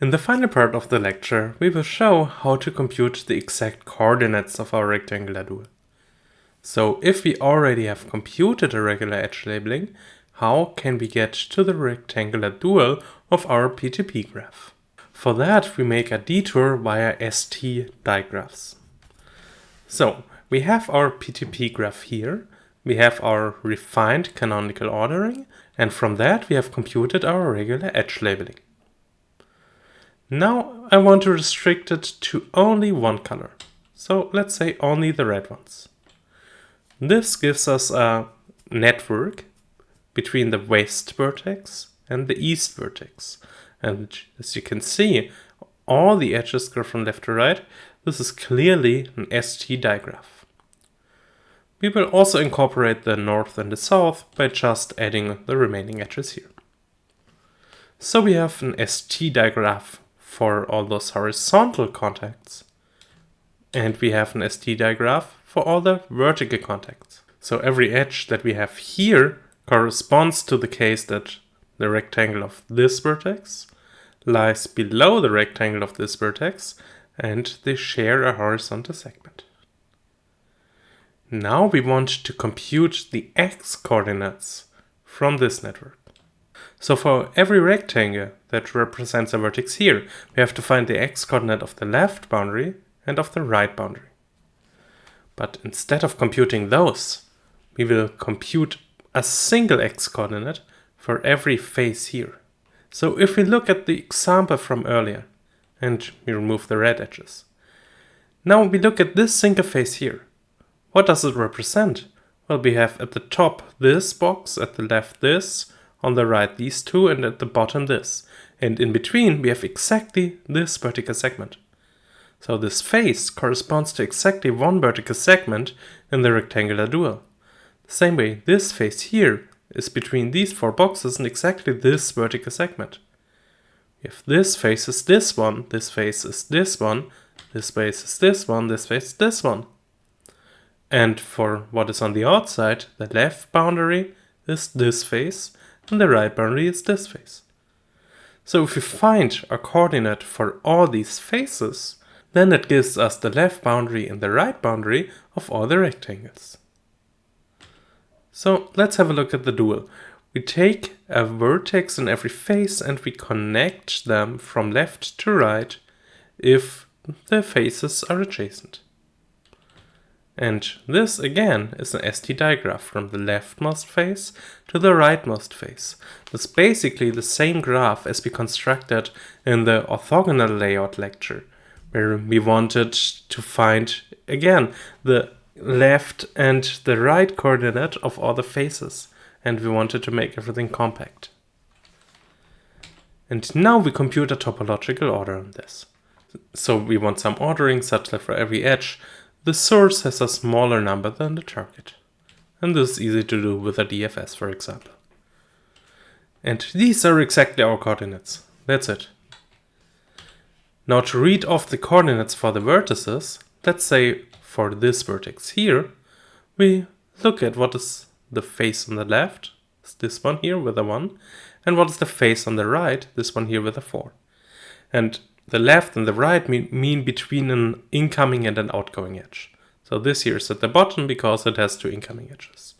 In the final part of the lecture, we will show how to compute the exact coordinates of our rectangular dual. So if we already have computed a regular edge labeling, how can we get to the rectangular dual of our Ptp graph? For that, we make a detour via ST digraphs. So we have our Ptp graph here, we have our refined canonical ordering, and from that we have computed our regular edge labeling. Now I want to restrict it to only one color. So let's say only the red ones. This gives us a network between the west vertex and the east vertex. And as you can see, all the edges go from left to right. This is clearly an ST digraph. We will also incorporate the north and the south by just adding the remaining edges here. So we have an ST digraph for all those horizontal contacts, and we have an ST digraph for all the vertical contacts. So every edge that we have here corresponds to the case that the rectangle of this vertex lies below the rectangle of this vertex, and they share a horizontal segment. Now we want to compute the x coordinates from this network. So for every rectangle that represents a vertex here, we have to find the x coordinate of the left boundary and of the right boundary. But instead of computing those, we will compute a single x coordinate for every face here. So if we look at the example from earlier, and we remove the red edges. Now we look at this single face here. What does it represent? Well, we have at the top this box, at the left this, on the right these two, and at the bottom this. And in between we have exactly this vertical segment. So this face corresponds to exactly one vertical segment in the rectangular dual. The same way, this face here is between these four boxes and exactly this vertical segment. If this face is this one, this face is this one, this face is this one, this face is this one. And for what is on the outside, the left boundary is this face, and the right boundary is this face. So if we find a coordinate for all these faces, then it gives us the left boundary and the right boundary of all the rectangles. So let's have a look at the dual. We take a vertex in every face and we connect them from left to right if the faces are adjacent. And this again is an ST digraph from the leftmost face to the rightmost face. It's basically the same graph as we constructed in the orthogonal layout lecture, where we wanted to find again the left and the right coordinate of all the faces, and we wanted to make everything compact. And now we compute a topological order on this. So we want some ordering such that for every edge, the source has a smaller number than the target. And this is easy to do with a DFS, for example. And these are exactly our coordinates. That's it. Now to read off the coordinates for the vertices, let's say for this vertex here, we look at what is the face on the left, it's this one here with a 1, and what is the face on the right, this one here with a 4. And the left and the right mean between an incoming and an outgoing edge. So this here is at the bottom because it has two incoming edges.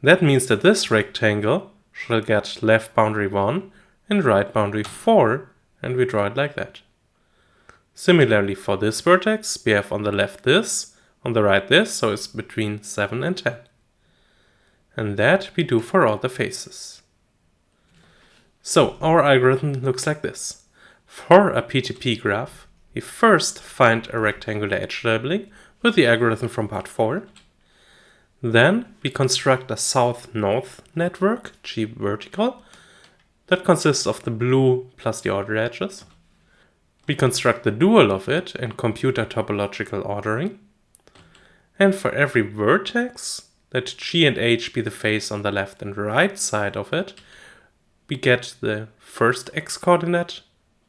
That means that this rectangle shall get left boundary 1 and right boundary 4, and we draw it like that. Similarly for this vertex, we have on the left this, on the right this, so it's between 7 and 10. And that we do for all the faces. So our algorithm looks like this. For a Ptp graph, we first find a rectangular edge labeling with the algorithm from part 4. Then we construct a south-north network, G vertical, that consists of the blue plus the ordered edges. We construct the dual of it and compute a topological ordering. And for every vertex, let G and H be the face on the left and right side of it, we get the first x coordinate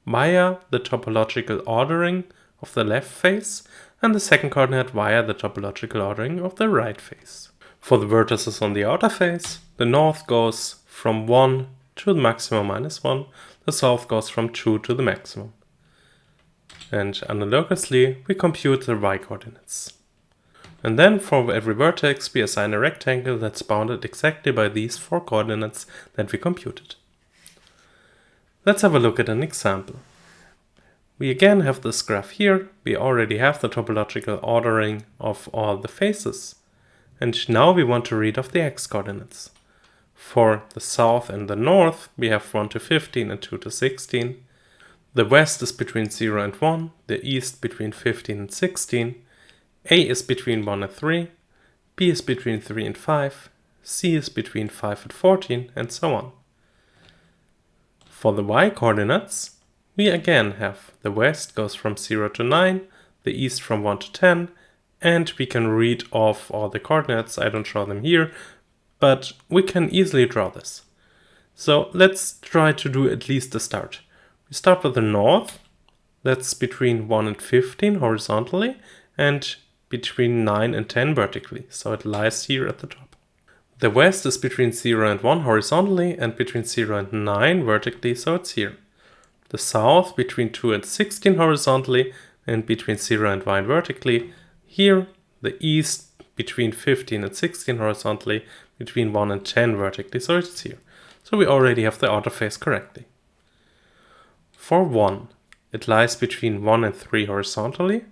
via the topological ordering of the left face and the second coordinate via the topological ordering of the right face. For the vertices on the outer face, the north goes from 1 to the maximum -1, the south goes from 2 to the maximum. And analogously, we compute the y-coordinates. And then for every vertex, we assign a rectangle that's bounded exactly by these 4 coordinates that we computed. Let's have a look at an example. We again have this graph here. We already have the topological ordering of all the faces. And now we want to read off the x-coordinates. For the south and the north, we have 1 to 15 and 2 to 16. The west is between 0 and 1, the east between 15 and 16, A is between 1 and 3, B is between 3 and 5, C is between 5 and 14, and so on. For the y-coordinates, we again have the west goes from 0 to 9, the east from 1 to 10, and we can read off all the coordinates. I don't draw them here, but we can easily draw this. So let's try to do at least a start. We start with the north, that's between 1 and 15 horizontally, and between 9 and 10 vertically, so it lies here at the top. The west is between 0 and 1 horizontally, and between 0 and 9 vertically, so it's here. The south between 2 and 16 horizontally, and between 0 and 1 vertically. Here, the east between 15 and 16 horizontally, between 1 and 10 vertically, so it's here. So we already have the outer face correctly. For 1, it lies between 1 and 3 horizontally,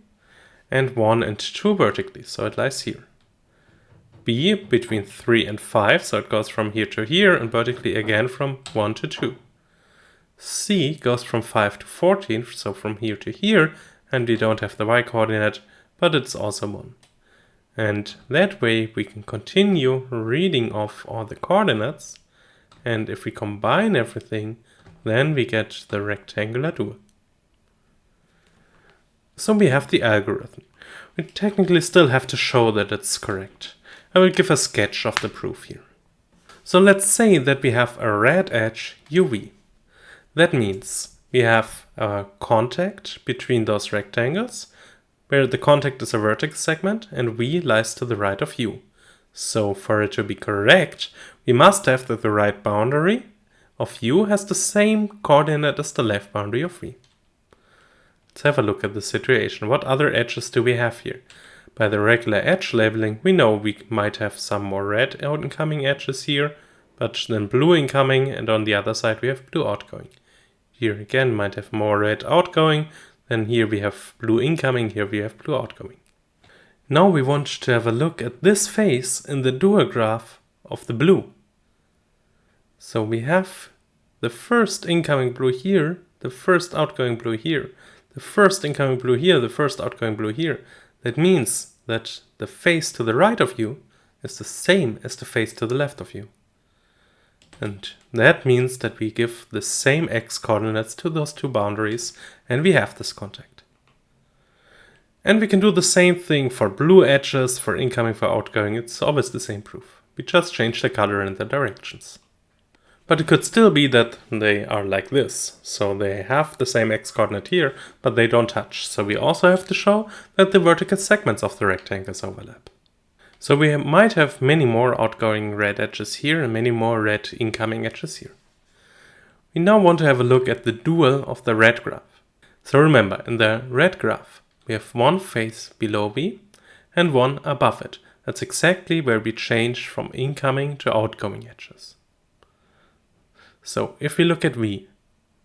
and 1 and 2 vertically, so it lies here. B between 3 and 5, so it goes from here to here, and vertically again from 1 to 2. C goes from 5 to 14, so from here to here, and we don't have the y-coordinate, but it's also 1. And that way we can continue reading off all the coordinates, and if we combine everything, then we get the rectangular dual. So we have the algorithm. We technically still have to show that it's correct. I will give a sketch of the proof here. So let's say that we have a red edge UV. That means we have a contact between those rectangles, where the contact is a vertex segment and V lies to the right of U. So for it to be correct, we must have that the right boundary of U has the same coordinate as the left boundary of V. Let's have a look at the situation. What other edges do we have here? By the regular edge labeling, we know we might have some more red incoming edges here, but then blue incoming, and on the other side we have blue outgoing. Here again might have more red outgoing, then here we have blue incoming, here we have blue outgoing. Now we want to have a look at this face in the dual graph of the blue. So we have the first incoming blue here, the first outgoing blue here, the first incoming blue here, the first outgoing blue here. That means that the face to the right of you is the same as the face to the left of you. And that means that we give the same x coordinates to those two boundaries, and we have this contact. And we can do the same thing for blue edges, for incoming, for outgoing. It's always the same proof. We just change the color and the directions. But it could still be that they are like this. So they have the same x coordinate here, but they don't touch. So we also have to show that the vertical segments of the rectangles overlap. So we might have many more outgoing red edges here and many more red incoming edges here. We now want to have a look at the dual of the red graph. So remember, in the red graph, we have one face below V and one above it. That's exactly where we change from incoming to outgoing edges. So if we look at V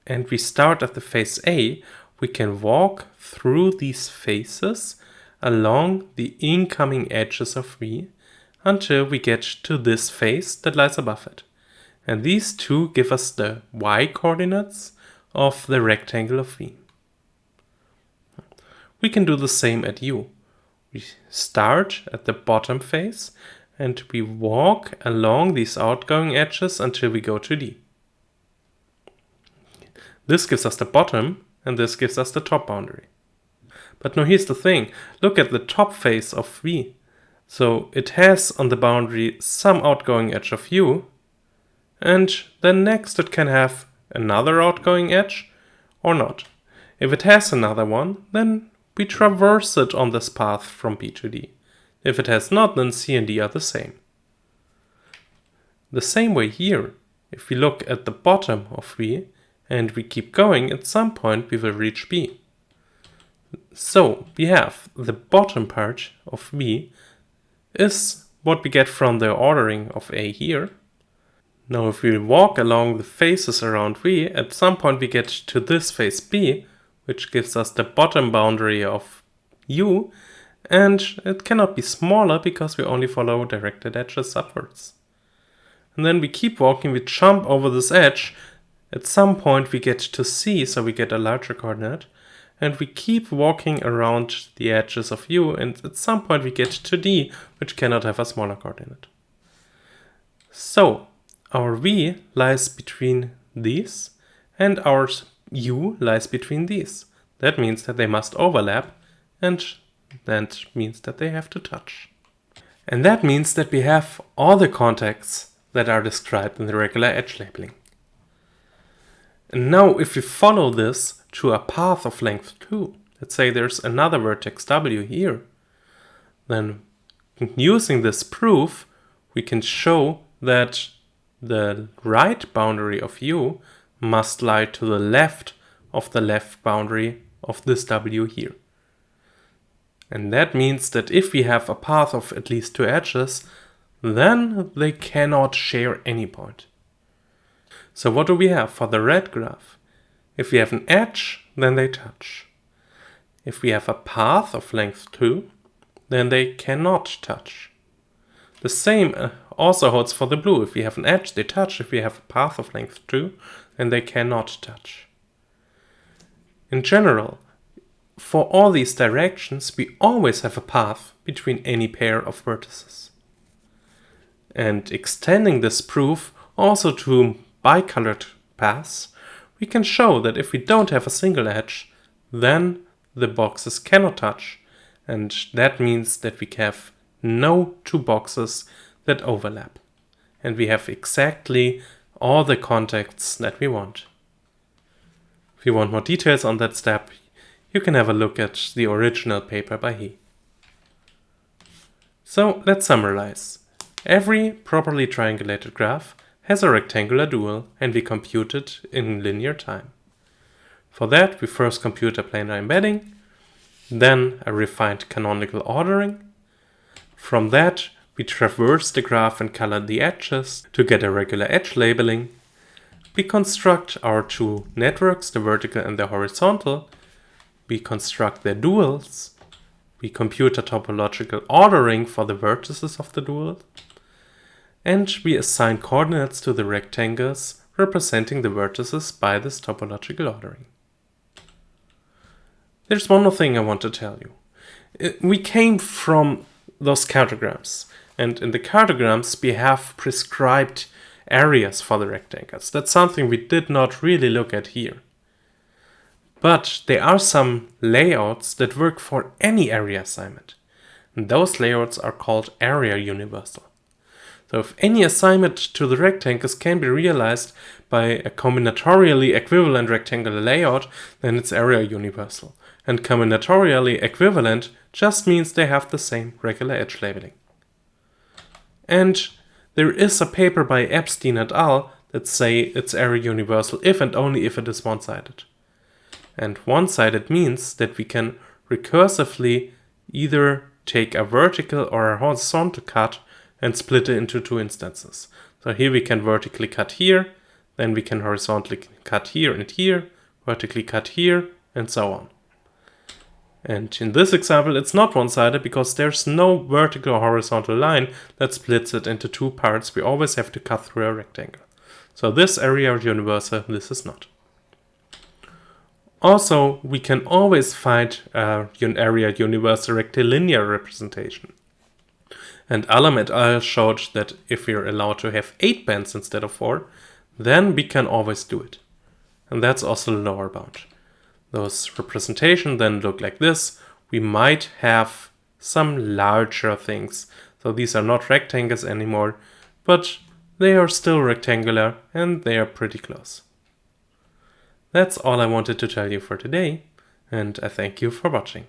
and we start at the face A, we can walk through these faces along the incoming edges of V until we get to this face that lies above it. And these two give us the y coordinates of the rectangle of V. We can do the same at U. We start at the bottom face and we walk along these outgoing edges until we go to D. This gives us the bottom and this gives us the top boundary. But now here's the thing, look at the top face of V. So it has on the boundary some outgoing edge of U, and then next it can have another outgoing edge or not. If it has another one, then we traverse it on this path from B to D. If it has not, then C and D are the same. The same way here, if we look at the bottom of V and we keep going, at some point we will reach B. So we have the bottom part of V is what we get from the ordering of A here. Now if we walk along the faces around V, at some point we get to this face B, which gives us the bottom boundary of U, and it cannot be smaller because we only follow directed edges upwards. And then we keep walking, we jump over this edge, at some point we get to C, so we get a larger coordinate, and we keep walking around the edges of U, and at some point we get to D, which cannot have a smaller coordinate. So our V lies between these, and our U lies between these. That means that they must overlap, and that means that they have to touch. And that means that we have all the contacts that are described in the regular edge labeling. And now if we follow this to a path of length 2, let's say there's another vertex W here, then using this proof we can show that the right boundary of U must lie to the left of the left boundary of this W here. And that means that if we have a path of at least 2 edges, then they cannot share any point. So what do we have for the red graph? If we have an edge, then they touch. If we have a path of length 2, then they cannot touch. The same also holds for the blue. If we have an edge, they touch. If we have a path of length 2, then they cannot touch. In general, for all these directions, we always have a path between any pair of vertices. And extending this proof also to bicolored paths, we can show that if we don't have a single edge, then the boxes cannot touch, and that means that we have no 2 boxes that overlap, and we have exactly all the contacts that we want. If you want more details on that step, you can have a look at the original paper by he. So let's summarize. Every properly triangulated graph has a rectangular dual, and we compute it in linear time. For that, we first compute a planar embedding, then a refined canonical ordering. From that, we traverse the graph and color the edges to get a regular edge labeling. We construct our 2 networks, the vertical and the horizontal. We construct their duals. We compute a topological ordering for the vertices of the dual. And we assign coordinates to the rectangles representing the vertices by this topological ordering. There's one more thing I want to tell you. We came from those cartograms, and in the cartograms we have prescribed areas for the rectangles. That's something we did not really look at here. But there are some layouts that work for any area assignment, and those layouts are called area universal. So if any assignment to the rectangles can be realized by a combinatorially equivalent rectangular layout, then it's area universal. And combinatorially equivalent just means they have the same regular edge labeling. And there is a paper by Epstein et al. That say it's area universal if and only if it is one-sided. And one-sided means that we can recursively either take a vertical or a horizontal cut and split it into 2 instances. So here we can vertically cut here, then we can horizontally cut here and here, vertically cut here, and so on. And in this example, it's not one-sided because there's no vertical or horizontal line that splits it into 2 parts. We always have to cut through a rectangle. So this area universal, this is not. Also, we can always find an area universal rectilinear representation. And Alam et al. Showed that if we are allowed to have 8 bands instead of 4, then we can always do it. And that's also the lower bound. Those representations then look like this. We might have some larger things. So these are not rectangles anymore, but they are still rectangular and they are pretty close. That's all I wanted to tell you for today, and I thank you for watching.